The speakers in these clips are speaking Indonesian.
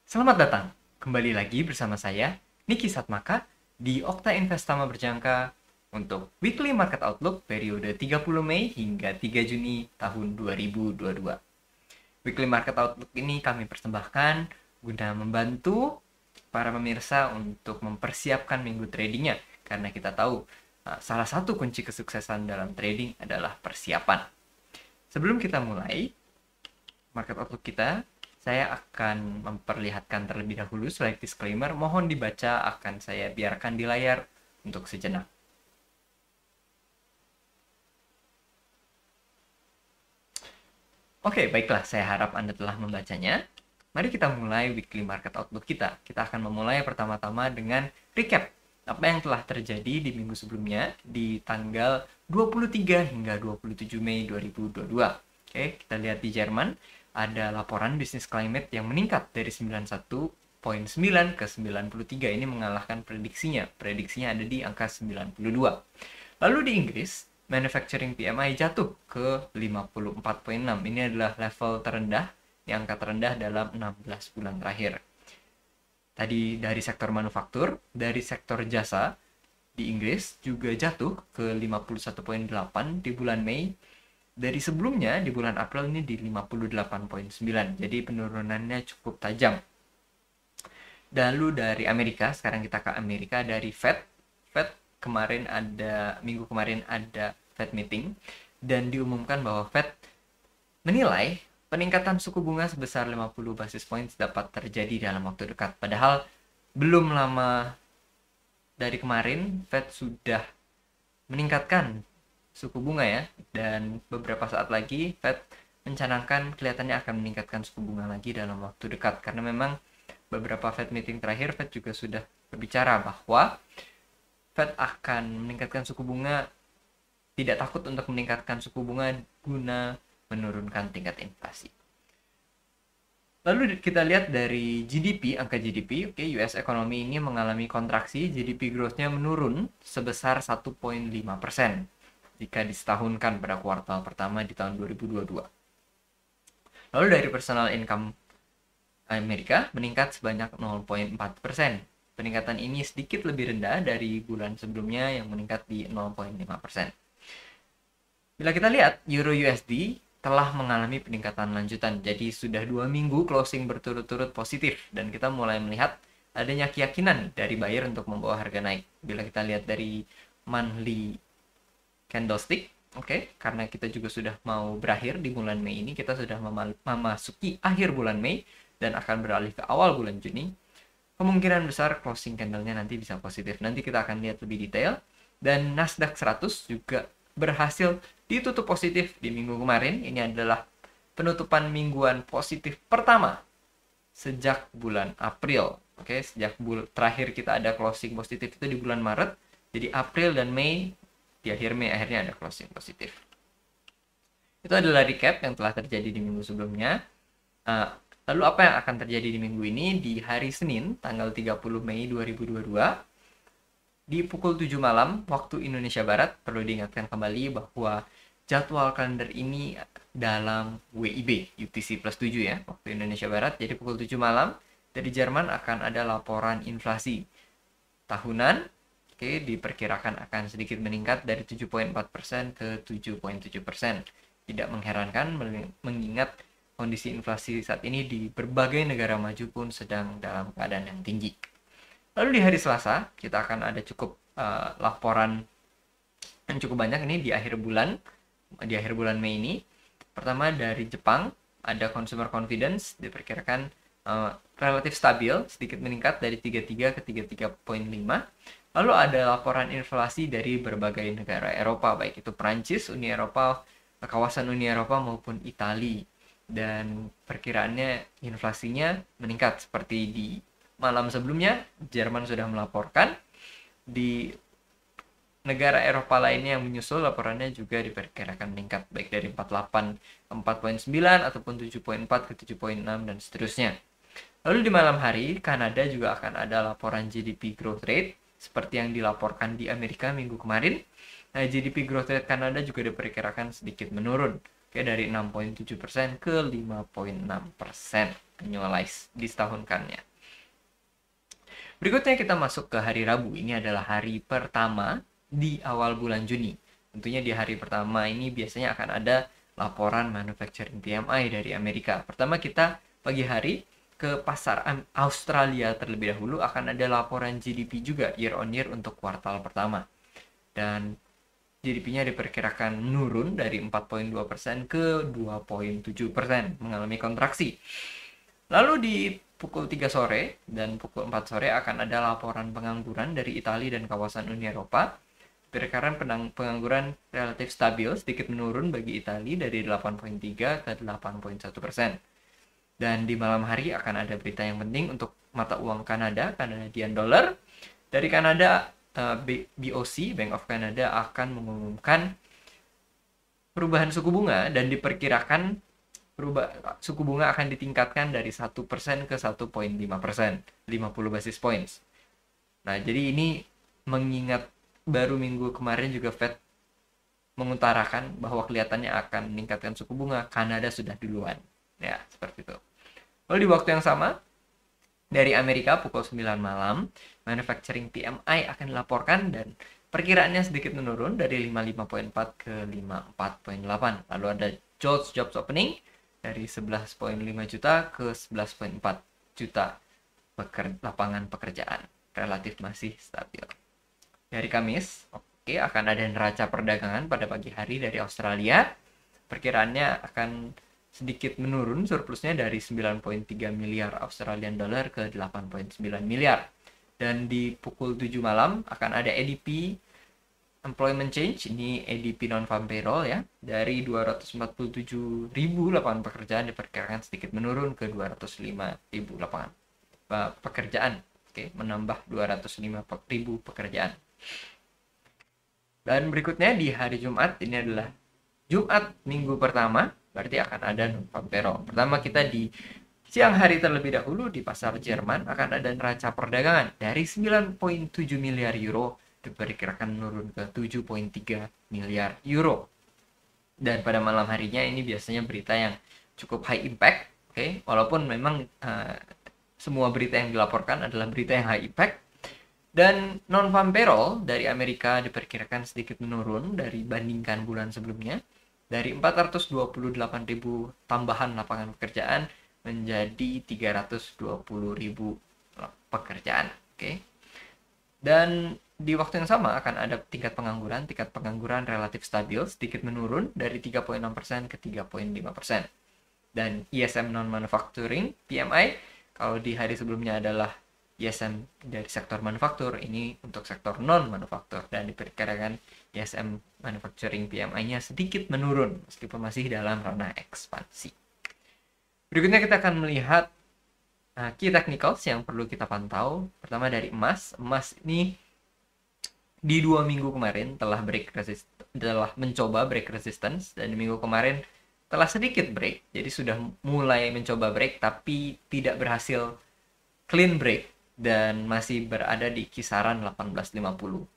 Selamat datang kembali lagi bersama saya, Niki Satmaka, di Okta Investama Berjangka untuk Weekly Market Outlook periode 30 Mei hingga 3 Juni tahun 2022. Weekly Market Outlook ini kami persembahkan guna membantu para pemirsa untuk mempersiapkan minggu tradingnya, karena kita tahu salah satu kunci kesuksesan dalam trading adalah persiapan. Sebelum kita mulai market outlook kita, saya akan memperlihatkan terlebih dahulu slide disclaimer. Mohon dibaca, akan saya biarkan di layar untuk sejenak. Oke, baiklah. Saya harap Anda telah membacanya. Mari kita mulai weekly market outlook kita. Kita akan memulai pertama-tama dengan recap apa yang telah terjadi di minggu sebelumnya di tanggal 23 hingga 27 Mei 2022. Oke, kita lihat di Jerman ada laporan bisnis climate yang meningkat dari 91,9 ke 93. Ini mengalahkan prediksinya. Prediksinya ada di angka 92. Lalu di Inggris, manufacturing PMI jatuh ke 54,6. Ini adalah level terendah, angka terendah dalam 16 bulan terakhir. Tadi dari sektor manufaktur, dari sektor jasa di Inggris juga jatuh ke 51,8 di bulan Mei. Dari sebelumnya di bulan April ini di 58,9. Jadi penurunannya cukup tajam. Lalu dari Amerika, sekarang kita ke Amerika, dari Fed minggu kemarin ada Fed meeting dan diumumkan bahwa Fed menilai peningkatan suku bunga sebesar 50 basis point dapat terjadi dalam waktu dekat. Padahal belum lama dari kemarin Fed sudah meningkatkan suku bunga ya, dan beberapa saat lagi Fed mencanangkan kelihatannya akan meningkatkan suku bunga lagi dalam waktu dekat, karena memang beberapa Fed meeting terakhir Fed juga sudah berbicara bahwa Fed akan meningkatkan suku bunga, tidak takut untuk meningkatkan suku bunga guna menurunkan tingkat inflasi. Lalu kita lihat dari GDP, angka GDP, US ekonomi ini mengalami kontraksi, GDP growth-nya menurun sebesar 1,5% jika disetahunkan pada kuartal pertama di tahun 2022. Lalu dari personal income Amerika meningkat sebanyak 0,4%. Peningkatan ini sedikit lebih rendah dari bulan sebelumnya yang meningkat di 0,5%. Bila kita lihat Euro USD telah mengalami peningkatan lanjutan, jadi sudah 2 minggu closing berturut-turut positif, dan kita mulai melihat adanya keyakinan dari buyer untuk membawa harga naik. Bila kita lihat dari monthly candlestick, karena kita juga sudah mau berakhir di bulan Mei ini, kita sudah memasuki akhir bulan Mei dan akan beralih ke awal bulan Juni, kemungkinan besar closing candle-nya nanti bisa positif. Nanti kita akan lihat lebih detail. Dan Nasdaq 100 juga berhasil ditutup positif di minggu kemarin. Ini adalah penutupan mingguan positif pertama sejak bulan April. Sejak terakhir kita ada closing positif itu di bulan Maret. Jadi April dan Mei, di akhir Mei akhirnya ada closing positif. Itu adalah recap yang telah terjadi di minggu sebelumnya. Lalu apa yang akan terjadi di minggu ini? Di hari Senin, tanggal 30 Mei 2022, di pukul 7 malam waktu Indonesia Barat, perlu diingatkan kembali bahwa jadwal kalender ini dalam WIB, UTC plus 7 ya, waktu Indonesia Barat. Jadi pukul 7 malam dari Jerman akan ada laporan inflasi tahunan. Diperkirakan akan sedikit meningkat dari 7,4% ke 7,7%. Tidak mengherankan mengingat kondisi inflasi saat ini di berbagai negara maju pun sedang dalam keadaan yang tinggi. Lalu di hari Selasa kita akan ada laporan yang cukup banyak ini di akhir bulan Mei ini. Pertama dari Jepang ada consumer confidence, diperkirakan relatif stabil, sedikit meningkat dari 33 ke 33,5. Lalu ada laporan inflasi dari berbagai negara Eropa, baik itu Prancis, Uni Eropa, kawasan Uni Eropa maupun Italia. Dan perkiraannya inflasinya meningkat seperti di malam sebelumnya. Jerman sudah melaporkan. Di negara Eropa lainnya yang menyusul laporannya juga diperkirakan meningkat, baik dari 48 ke 4,9 ataupun 7,4 ke 7,6 dan seterusnya. Lalu di malam hari Kanada juga akan ada laporan GDP growth rate seperti yang dilaporkan di Amerika minggu kemarin. Nah, GDP growth rate Kanada juga diperkirakan sedikit menurun, dari 6,7% ke 5,6%. annualize disetahunkannya. Berikutnya kita masuk ke hari Rabu. Ini adalah hari pertama di awal bulan Juni. Tentunya di hari pertama ini biasanya akan ada laporan manufacturing PMI dari Amerika. Pertama kita pagi hari ke pasar Australia terlebih dahulu, akan ada laporan GDP juga year on year untuk kuartal pertama. Dan GDP-nya diperkirakan menurun dari 4,2% ke 2,7%, mengalami kontraksi. Lalu di pukul 3 sore dan pukul 4 sore akan ada laporan pengangguran dari Italia dan kawasan Uni Eropa. Diperkirakan pengangguran relatif stabil, sedikit menurun bagi Italia dari 8,3 ke 8,1%. Dan di malam hari akan ada berita yang penting untuk mata uang Kanada, Canadian Dollar. Dari Kanada, BOC, Bank of Canada, akan mengumumkan perubahan suku bunga dan diperkirakan suku bunga akan ditingkatkan dari 1% ke 1,5%, 50 basis points. Nah, jadi ini mengingat baru minggu kemarin juga Fed mengutarakan bahwa kelihatannya akan meningkatkan suku bunga, Kanada sudah duluan. Ya, seperti itu. Lalu di waktu yang sama, dari Amerika pukul 9 malam, manufacturing PMI akan dilaporkan dan perkiraannya sedikit menurun dari 55,4 ke 54,8. Lalu ada jobs opening dari 11,5 juta ke 11,4 juta lapangan pekerjaan, relatif masih stabil. Dari Kamis, akan ada neraca perdagangan pada pagi hari dari Australia. Perkiraannya akan sedikit menurun surplusnya dari 9,3 miliar Australian dollar ke 8,9 miliar. Dan di pukul 7 malam akan ada ADP employment change, ini ADP non-farm payroll ya, dari 247.000 lapangan pekerjaan diperkirakan sedikit menurun ke 205.000 lapangan pekerjaan. Menambah 205.000 pekerjaan. Dan berikutnya di hari Jumat, ini adalah Jumat minggu pertama, berarti akan ada non-farm payroll. Pertama kita di siang hari terlebih dahulu di pasar Jerman akan ada neraca perdagangan dari 9,7 miliar euro diperkirakan menurun ke 7,3 miliar euro. Dan pada malam harinya ini biasanya berita yang cukup high impact, walaupun memang semua berita yang dilaporkan adalah berita yang high impact. Dan non-farm payroll dari Amerika diperkirakan sedikit menurun dari bandingkan bulan sebelumnya, dari 428.000 tambahan lapangan pekerjaan menjadi 320.000 pekerjaan. Dan di waktu yang sama akan ada tingkat pengangguran relatif stabil, sedikit menurun dari 3,6% ke 3,5%. Dan ISM non-manufacturing PMI, kalau di hari sebelumnya adalah ISM dari sektor manufaktur, ini untuk sektor non-manufaktur, dan diperkirakan ISM manufacturing PMI-nya sedikit menurun meskipun masih dalam ranah ekspansi. Berikutnya kita akan melihat key technicals yang perlu kita pantau. Pertama dari emas. Emas ini di 2 minggu kemarin telah mencoba break resistance, dan di minggu kemarin telah sedikit break, jadi sudah mulai mencoba break tapi tidak berhasil clean break dan masih berada di kisaran 1850.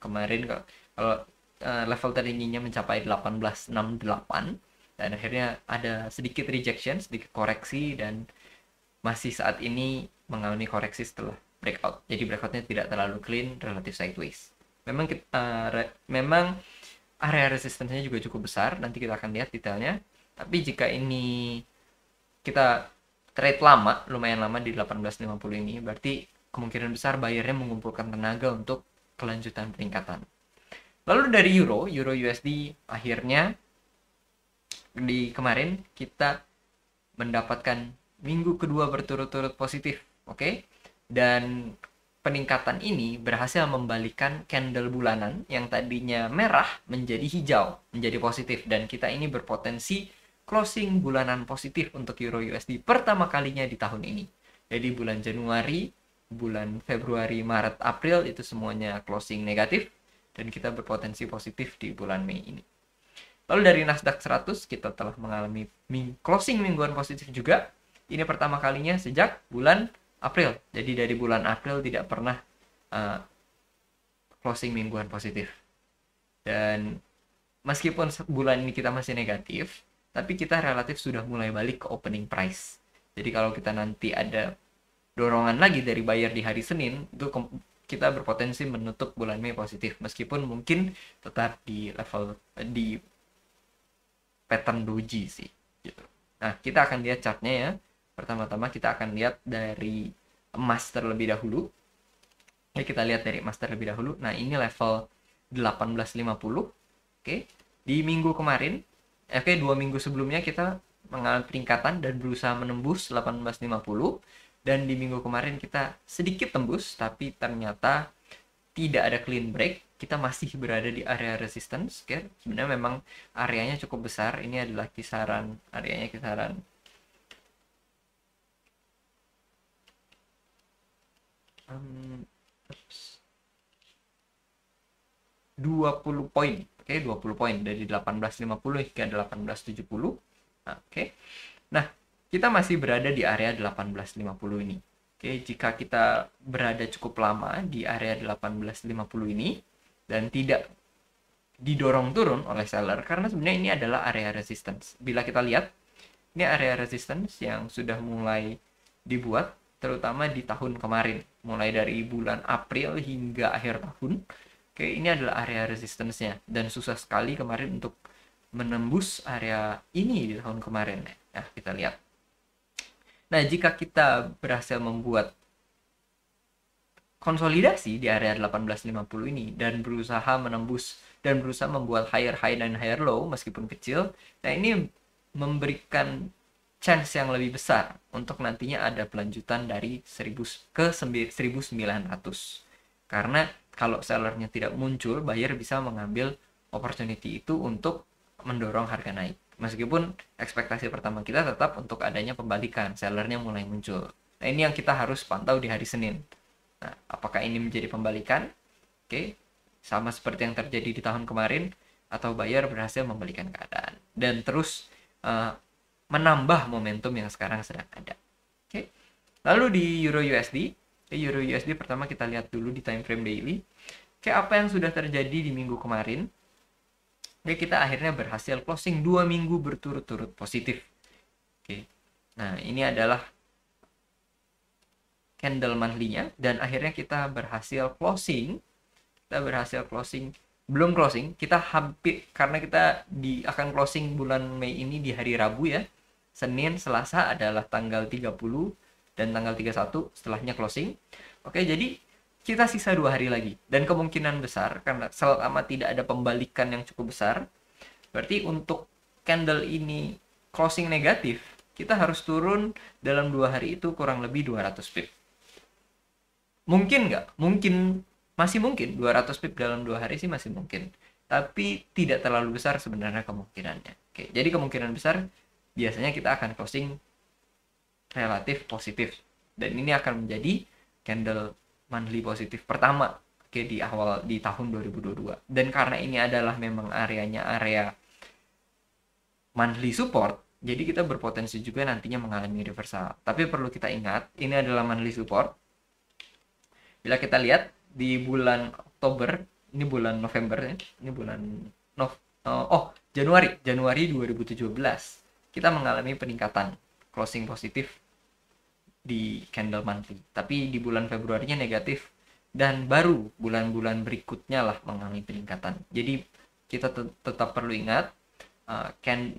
Kemarin kalau level tertingginya mencapai 1868 dan akhirnya ada sedikit rejection, sedikit koreksi, dan masih saat ini mengalami koreksi setelah breakout. Jadi breakoutnya tidak terlalu clean, relatif sideways. Memang area resistance-nya juga cukup besar, nanti kita akan lihat detailnya. Tapi jika ini kita trade lama, lumayan lama di 1850 ini, berarti kemungkinan besar buyernya mengumpulkan tenaga untuk kelanjutan peningkatan. Lalu dari Euro USD akhirnya di kemarin kita mendapatkan minggu kedua berturut-turut positif, dan peningkatan ini berhasil membalikan candle bulanan yang tadinya merah menjadi hijau, menjadi positif, dan kita ini berpotensi closing bulanan positif untuk Euro USD pertama kalinya di tahun ini. Jadi bulan Januari, bulan Februari, Maret, April itu semuanya closing negatif, dan kita berpotensi positif di bulan Mei ini. Lalu dari Nasdaq 100 kita telah mengalami closing mingguan positif juga. Ini pertama kalinya sejak bulan April. Jadi dari bulan April tidak pernah closing mingguan positif. Dan meskipun bulan ini kita masih negatif, tapi kita relatif sudah mulai balik ke opening price. Jadi kalau kita nanti ada dorongan lagi dari buyer di hari Senin, itu kita berpotensi menutup bulan Mei positif, meskipun mungkin tetap di level di pattern doji sih gitu. Nah, kita akan lihat chartnya ya. Pertama-tama kita akan lihat dari emas terlebih dahulu. Ya, kita lihat dari emas terlebih dahulu. Nah, ini level 1850. Oke. Di minggu kemarin, oke, 2 minggu sebelumnya kita mengalami peningkatan dan berusaha menembus 1850, dan di minggu kemarin kita sedikit tembus, tapi ternyata tidak ada clean break. Kita masih berada di area resistance. Oke, sebenarnya memang areanya cukup besar. Ini adalah kisaran, areanya kisaran 20 poin. Oke, 20 poin dari 1850 hingga 1870. Nah, oke. Nah, kita masih berada di area 1850 ini. Oke, jika kita berada cukup lama di area 1850 ini dan tidak didorong turun oleh seller, karena sebenarnya ini adalah area resistance. Bila kita lihat, ini area resistance yang sudah mulai dibuat terutama di tahun kemarin, mulai dari bulan April hingga akhir tahun. Oke, ini adalah area resistance-nya dan susah sekali kemarin untuk menembus area ini di tahun kemarin. Nah, kita lihat. Nah, jika kita berhasil membuat konsolidasi di area 1850 ini dan berusaha menembus dan berusaha membuat higher high dan higher low meskipun kecil, nah ini memberikan chance yang lebih besar untuk nantinya ada pelanjutan dari 1000 ke 1900. Karena kalau sellernya tidak muncul, buyer bisa mengambil opportunity itu untuk mendorong harga naik. Meskipun ekspektasi pertama kita tetap untuk adanya pembalikan, sellernya mulai muncul. Nah, ini yang kita harus pantau di hari Senin. Nah, apakah ini menjadi pembalikan? Oke, sama seperti yang terjadi di tahun kemarin, atau buyer berhasil membalikan keadaan dan terus menambah momentum yang sekarang sedang ada. Oke. Lalu di Euro USD, Euro USD pertama kita lihat dulu di time frame daily. Oke, apa yang sudah terjadi di minggu kemarin? Oke, kita akhirnya berhasil closing 2 minggu berturut-turut positif. Oke. Nah, ini adalah candle monthly-nya dan akhirnya kita berhasil closing. Belum closing, kita hampir, karena kita akan closing bulan Mei ini di hari Rabu ya. Senin, Selasa adalah tanggal 30 dan tanggal 31 setelahnya closing. Oke, jadi kita sisa 2 hari lagi dan kemungkinan besar karena selama tidak ada pembalikan yang cukup besar, berarti untuk candle ini closing negatif, kita harus turun dalam 2 hari itu kurang lebih 200 pip. Mungkin nggak? Masih mungkin 200 pip dalam 2 hari sih masih mungkin, tapi tidak terlalu besar sebenarnya kemungkinannya. Oke, jadi kemungkinan besar biasanya kita akan closing relatif positif dan ini akan menjadi candle monthly positif pertama, oke, di tahun 2022. Dan karena ini adalah memang areanya area monthly support, jadi kita berpotensi juga nantinya mengalami reversal. Tapi perlu kita ingat, ini adalah monthly support. Bila kita lihat di bulan Oktober, ini bulan November ya, ini bulan Januari 2017 kita mengalami peningkatan closing positif di candle monthly, tapi di bulan Februarinya negatif dan baru bulan-bulan berikutnya lah mengalami peningkatan. Jadi kita tetap perlu ingat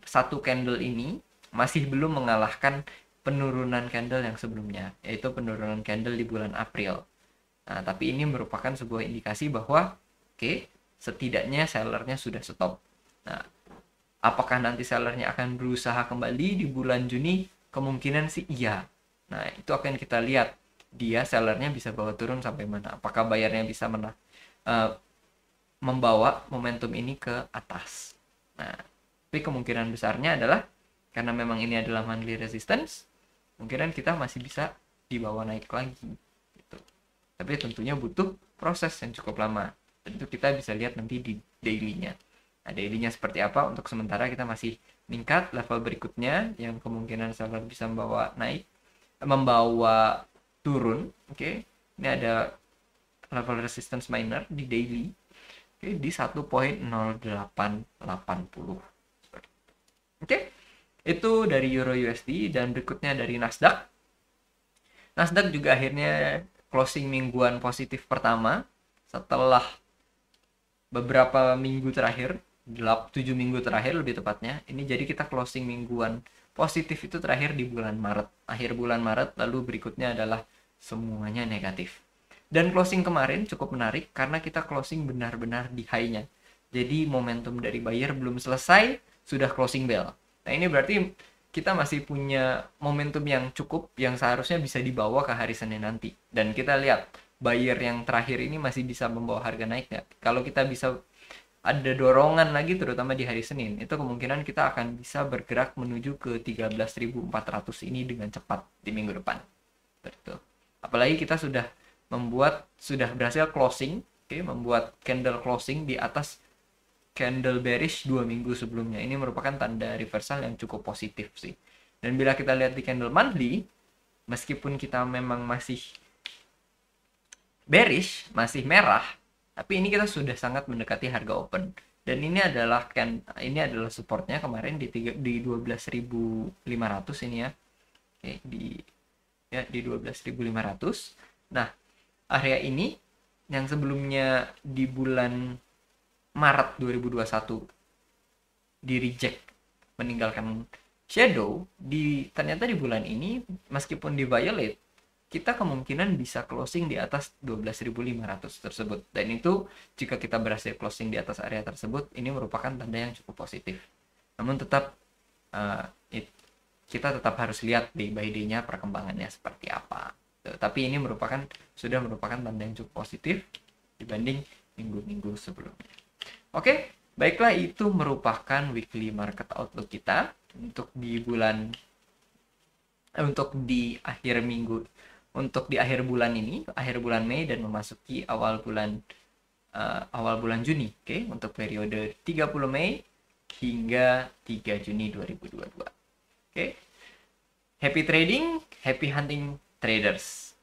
satu candle ini masih belum mengalahkan penurunan candle yang sebelumnya, yaitu penurunan candle di bulan April. Nah, tapi ini merupakan sebuah indikasi bahwa oke, setidaknya sellernya sudah stop. Nah, apakah nanti sellernya akan berusaha kembali di bulan Juni? Kemungkinan sih iya. Nah, itu akan kita lihat. Dia sellernya bisa bawa turun sampai mana? Apakah bayarnya bisa membawa momentum ini ke atas? Nah, tapi kemungkinan besarnya adalah karena memang ini adalah monthly resistance, kemungkinan kita masih bisa dibawa naik lagi. Tapi tentunya butuh proses yang cukup lama. Tentu kita bisa lihat nanti di daily-nya. Nah, daily-nya seperti apa? Untuk sementara kita masih meningkat. Level berikutnya yang kemungkinan seller bisa membawa turun. Oke, ini ada level resistance minor di daily. Oke, di 1.0880. Oke, Itu dari Euro USD, dan berikutnya dari Nasdaq. Nasdaq juga akhirnya closing mingguan positif pertama setelah beberapa minggu terakhir, 7 minggu terakhir lebih tepatnya. Ini jadi kita closing mingguan positif itu terakhir di bulan Maret, akhir bulan Maret, lalu berikutnya adalah semuanya negatif. Dan closing kemarin cukup menarik karena kita closing benar-benar di high-nya. Jadi momentum dari buyer belum selesai, sudah closing bell. Nah ini berarti kita masih punya momentum yang cukup, yang seharusnya bisa dibawa ke hari Senin nanti. Dan kita lihat, buyer yang terakhir ini masih bisa membawa harga naik nggak? Kalau kita bisa ada dorongan lagi terutama di hari Senin, itu kemungkinan kita akan bisa bergerak menuju ke 13.400 ini dengan cepat di minggu depan. Betul. Apalagi kita sudah berhasil closing, membuat candle closing di atas candle bearish 2 minggu sebelumnya. Ini merupakan tanda reversal yang cukup positif sih. Dan bila kita lihat di candle monthly, meskipun kita memang masih bearish, masih merah, tapi ini kita sudah sangat mendekati harga open. Dan ini adalah supportnya kemarin di 12.500 ini ya. Oke, di 12.500. Nah, area ini yang sebelumnya di bulan Maret 2021 di reject, meninggalkan shadow, ternyata di bulan ini meskipun di violate, kita kemungkinan bisa closing di atas 12.500 tersebut. Dan itu jika kita berhasil closing di atas area tersebut, ini merupakan tanda yang cukup positif. Namun tetap kita tetap harus lihat day by day-nya perkembangannya seperti apa. Tapi ini sudah merupakan tanda yang cukup positif dibanding minggu-minggu sebelumnya. Oke, baiklah, itu merupakan weekly market outlook kita untuk di akhir bulan ini, akhir bulan Mei dan memasuki awal bulan Juni, untuk periode 30 Mei hingga 3 Juni 2022. Happy trading, happy hunting traders.